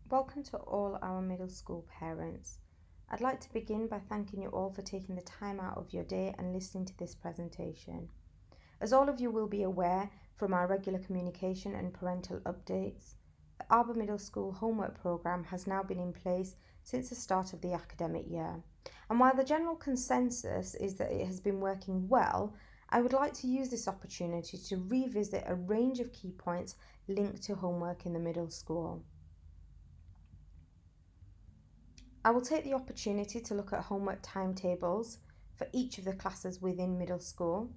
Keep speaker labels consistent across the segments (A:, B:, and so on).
A: Welcome to all our middle school parents. I'd like to begin by thanking you all for taking the time out of your day and listening to this presentation. As all of you will be aware from our regular communication and parental updates, the Arbour Middle School homework programme has now been in place since the start of the academic year. And while the general consensus is that it has been working well, I would like to use this opportunity to revisit a range of key points linked to homework in the middle school. I will take the opportunity to look at homework timetables for each of the classes within middle school,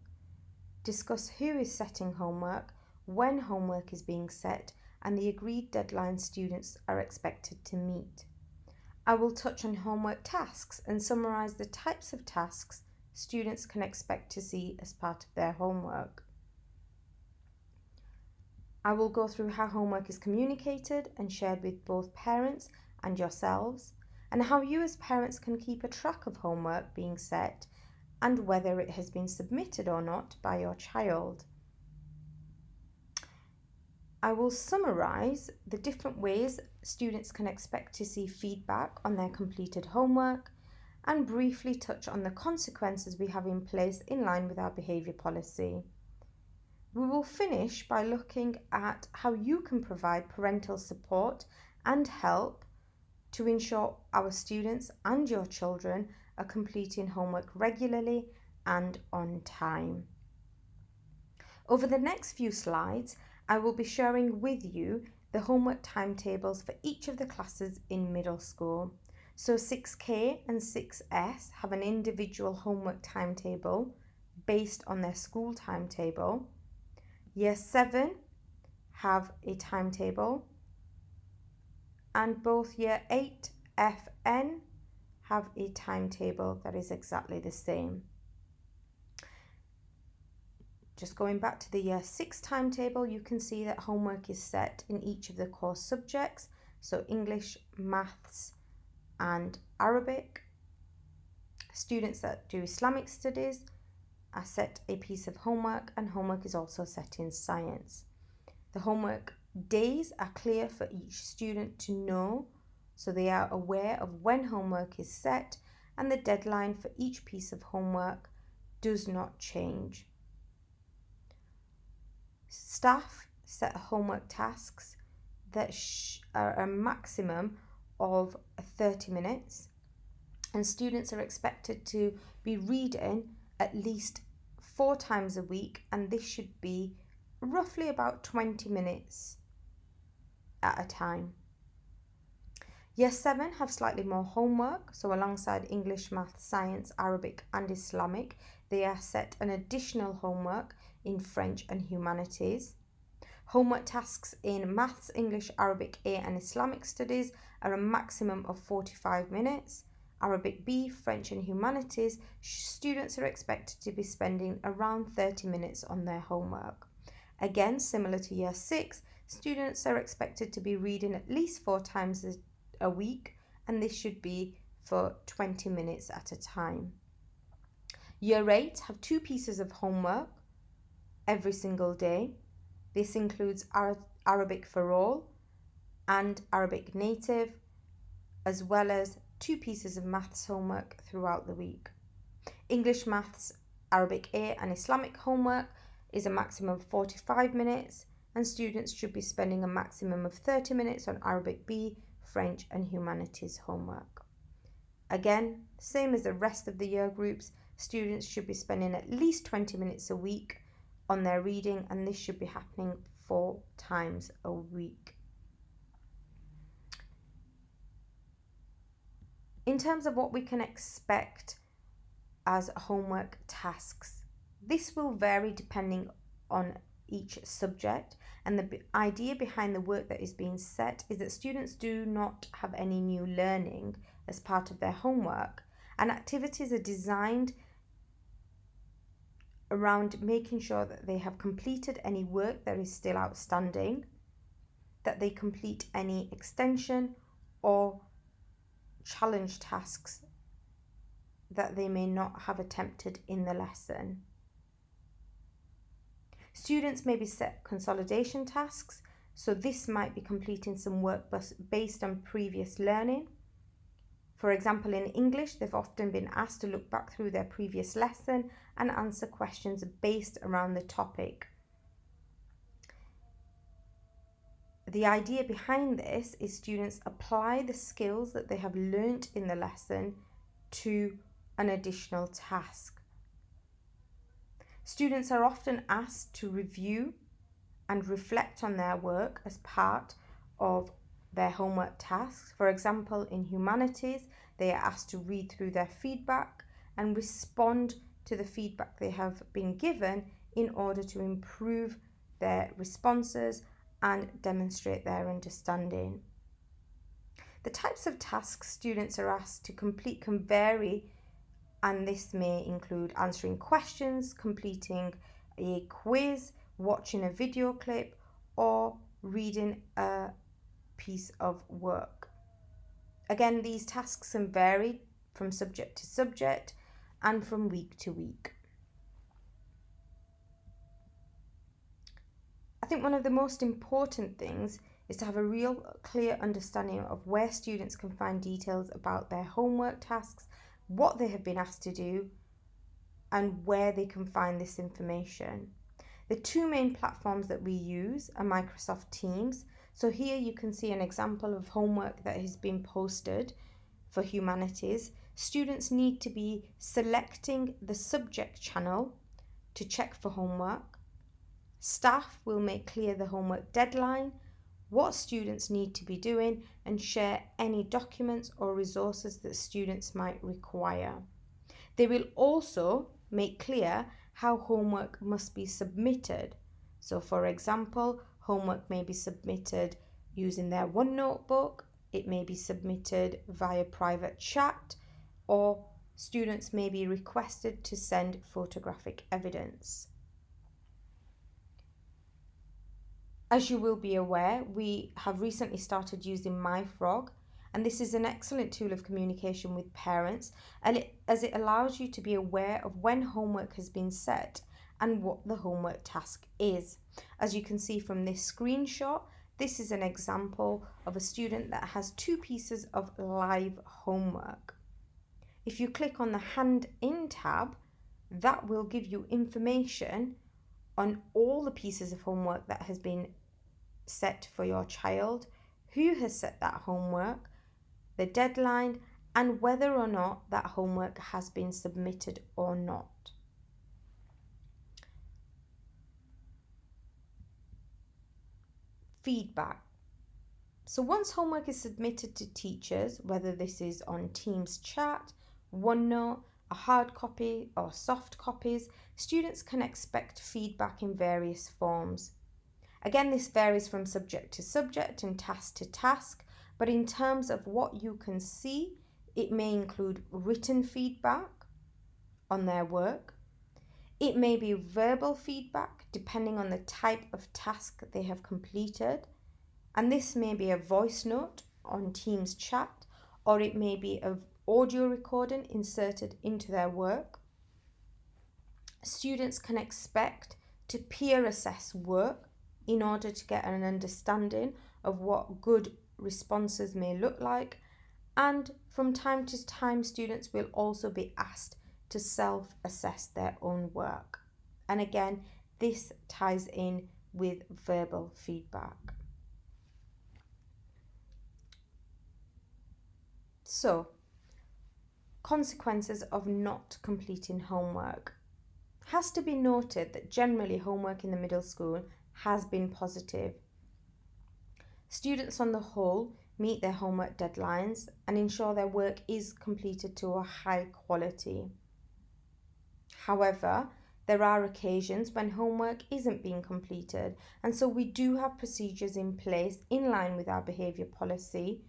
A: discuss who is setting homework, when homework is being set, and the agreed deadlines students are expected to meet. I will touch on homework tasks and summarise the types of tasks students can expect to see as part of their homework. I will go through how homework is communicated and shared with both parents and yourselves, and how you as parents can keep a track of homework being set and whether it has been submitted or not by your child. I will summarise the different ways students can expect to see feedback on their completed homework and briefly touch on the consequences we have in place in line with our behaviour policy. We will finish by looking at how you can provide parental support and help to ensure our students and your children are completing homework regularly and on time. Over the next few slides, I will be sharing with you the homework timetables for each of the classes in middle school. So 6K and 6S have an individual homework timetable based on their school timetable. Year 7 have a timetable, and both Year 8 FN have a timetable that is exactly the same. Just going back to the Year 6 timetable, you can see that homework is set in each of the core subjects, so English, Maths and Arabic. Students that do Islamic studies are set a piece of homework, and homework is also set in science. The homework days are clear for each student to know, so they are aware of when homework is set, and the deadline for each piece of homework does not change. Staff set homework tasks that are a maximum of 30 minutes, and students are expected to be reading at least 4 times a week, and this should be roughly about 20 minutes at a time. Year 7 have slightly more homework, so alongside English, Maths, Science, Arabic and Islamic, they are set an additional homework in French and Humanities. Homework tasks in Maths, English, Arabic A and Islamic studies are a maximum of 45 minutes. Arabic B, French and Humanities, students are expected to be spending around 30 minutes on their homework. Again, similar to Year 6, students are expected to be reading at least 4 times a week, and this should be for 20 minutes at a time. Year 8 have 2 pieces of homework every single day. This includes Arabic for All and Arabic Native, as well as 2 pieces of maths homework throughout the week. English, Maths, Arabic A and Islamic homework is a maximum of 45 minutes, and students should be spending a maximum of 30 minutes on Arabic B, French and Humanities homework. Again, same as the rest of the year groups, students should be spending at least 20 minutes a week on their reading, and this should be happening 4 times a week. In terms of what we can expect as homework tasks, this will vary depending on each subject, and the idea behind the work that is being set is that students do not have any new learning as part of their homework, and activities are designed around making sure that they have completed any work that is still outstanding, that they complete any extension or challenge tasks that they may not have attempted in the lesson. Students may be set consolidation tasks, So this might be completing some work based on previous learning. For example, in English, they've often been asked to look back through their previous lesson and answer questions based around the topic. The idea behind this is students apply the skills that they have learnt in the lesson to an additional task. Students are often asked to review and reflect on their work as part of their homework tasks. For example, in humanities, they are asked to read through their feedback and respond to the feedback they have been given in order to improve their responses and demonstrate their understanding. The types of tasks students are asked to complete can vary, and this may include answering questions, completing a quiz, watching a video clip, or reading a piece of work. Again, these tasks can vary from subject to subject and from week to week. I think one of the most important things is to have a real clear understanding of where students can find details about their homework tasks, what they have been asked to do, and where they can find this information. The two main platforms that we use are Microsoft Teams. So here you can see an example of homework that has been posted for humanities. Students need to be selecting the subject channel to check for homework. Staff will make clear the homework deadline, what students need to be doing, and share any documents or resources that students might require. They will also make clear how homework must be submitted. So for example, homework may be submitted using their OneNote book, it may be submitted via private chat, or students may be requested to send photographic evidence. As you will be aware, we have recently started using MyFrog, and this is an excellent tool of communication with parents, as it allows you to be aware of when homework has been set and what the homework task is. As you can see from this screenshot, this is an example of a student that has 2 pieces of live homework. If you click on the Hand In tab, that will give you information on all the pieces of homework that has been set for your child, who has set that homework, the deadline, and whether or not that homework has been submitted or not. Feedback. So once homework is submitted to teachers, whether this is on Teams chat, OneNote, a hard copy or soft copies, students can expect feedback in various forms. Again, this varies from subject to subject and task to task, but in terms of what you can see, it may include written feedback on their work. It may be verbal feedback depending on the type of task they have completed, and this may be a voice note on Teams chat, or it may be an audio recording inserted into their work. Students can expect to peer assess work in order to get an understanding of what good responses may look like, and from time to time students will also be asked to self-assess their own work. And again, this ties in with verbal feedback. So, consequences of not completing homework. Has to be noted that generally homework in the middle school has been positive. Students on the whole meet their homework deadlines and ensure their work is completed to a high quality. However, there are occasions when homework isn't being completed, and so we do have procedures in place in line with our behaviour policy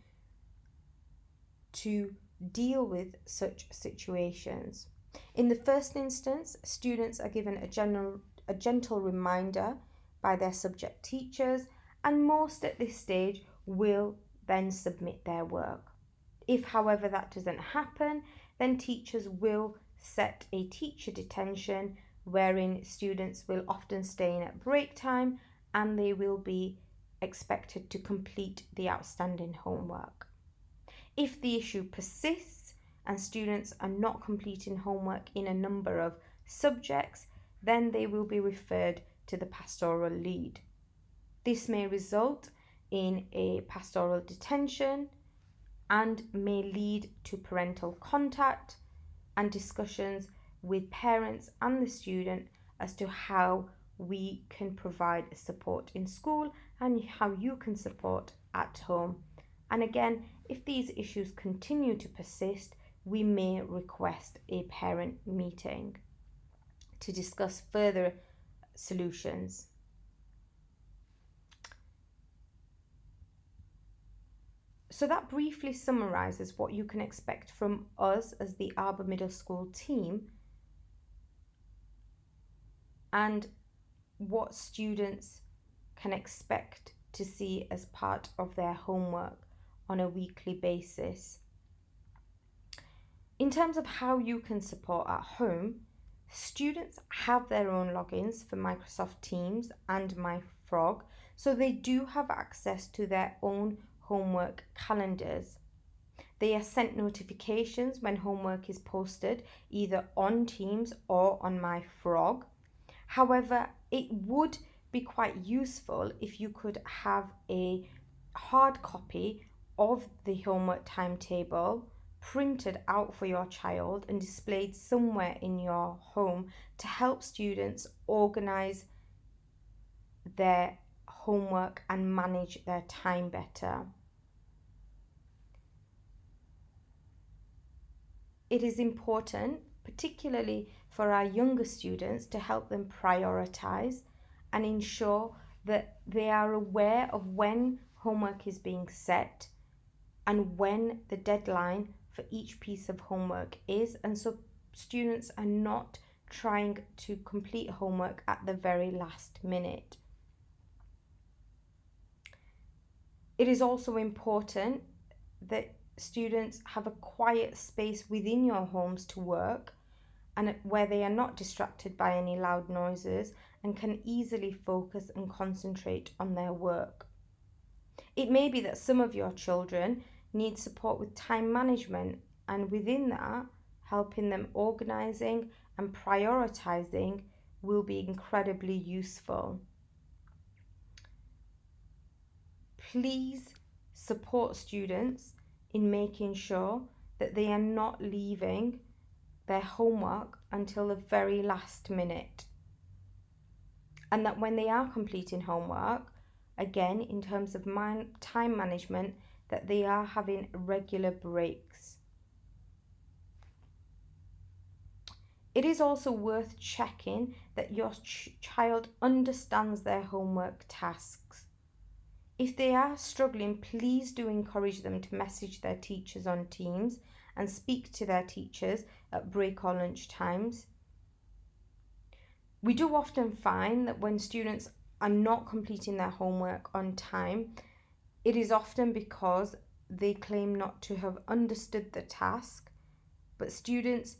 A: to deal with such situations. In the first instance, students are given a gentle reminder by their subject teachers, and most at this stage will then submit their work. If, however, that doesn't happen, then teachers will set a teacher detention wherein students will often stay in at break time and they will be expected to complete the outstanding homework. If the issue persists and students are not completing homework in a number of subjects, then they will be referred to the pastoral lead. This may result in a pastoral detention and may lead to parental contact and discussions with parents and the student as to how we can provide support in school and how you can support at home. And again, if these issues continue to persist, we may request a parent meeting to discuss further solutions. So that briefly summarises what you can expect from us as the Arbour Middle School team and what students can expect to see as part of their homework on a weekly basis. In terms of how you can support at home, students have their own logins for Microsoft Teams and MyFrog, so they do have access to their own homework calendars. They are sent notifications when homework is posted either on Teams or on MyFrog. However, it would be quite useful if you could have a hard copy of the homework timetable printed out for your child and displayed somewhere in your home to help students organise their homework and manage their time better. It is important, particularly for our younger students, to help them prioritise and ensure that they are aware of when homework is being set and when the deadline for each piece of homework is, and so students are not trying to complete homework at the very last minute. It is also important that students have a quiet space within your homes to work and where they are not distracted by any loud noises and can easily focus and concentrate on their work. It may be that some of your children need support with time management, and within that, helping them organising and prioritising will be incredibly useful. Please support students in making sure that they are not leaving their homework until the very last minute, and that when they are completing homework, again in terms of time management, that they are having regular breaks. It is also worth checking that your child understands their homework tasks. If they are struggling, please do encourage them to message their teachers on Teams and speak to their teachers at break or lunch times. We do often find that when students are not completing their homework on time, it is often because they claim not to have understood the task, but students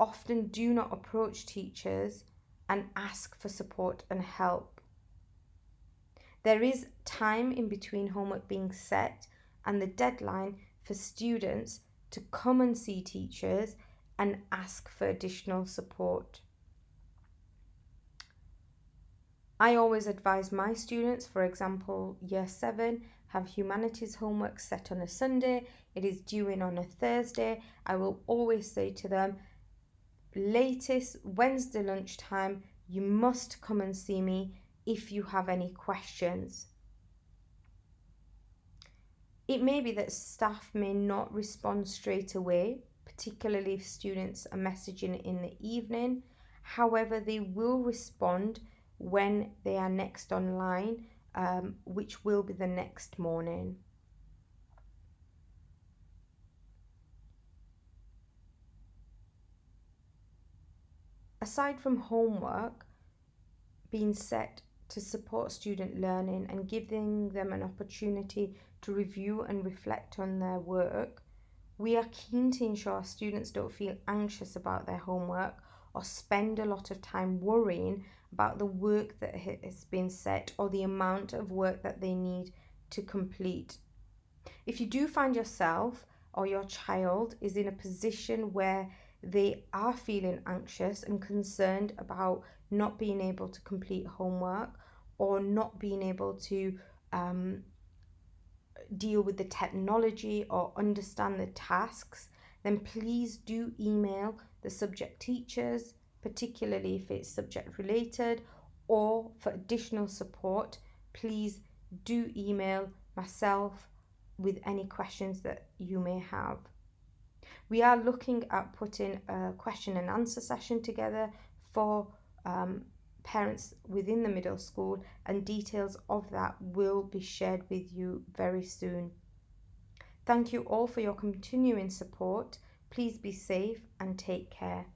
A: often do not approach teachers and ask for support and help. There is time in between homework being set and the deadline for students to come and see teachers and ask for additional support. I always advise my students, for example, year 7, have humanities homework set on a Sunday. It is due in on a Thursday. I will always say to them, latest Wednesday lunchtime, you must come and see me if you have any questions. It may be that staff may not respond straight away, particularly if students are messaging in the evening. However, they will respond when they are next online, which will be the next morning. Aside from homework being set to support student learning and giving them an opportunity to review and reflect on their work, we are keen to ensure students don't feel anxious about their homework or spend a lot of time worrying about the work that has been set or the amount of work that they need to complete. If you do find yourself or your child is in a position where they are feeling anxious and concerned about not being able to complete homework or not being able to deal with the technology or understand the tasks, then please do email the subject teachers, particularly if it's subject related, or for additional support, please do email myself with any questions that you may have. We are looking at putting a question and answer session together for parents within the middle school, and details of that will be shared with you very soon. Thank you all for your continuing support. Please be safe and take care.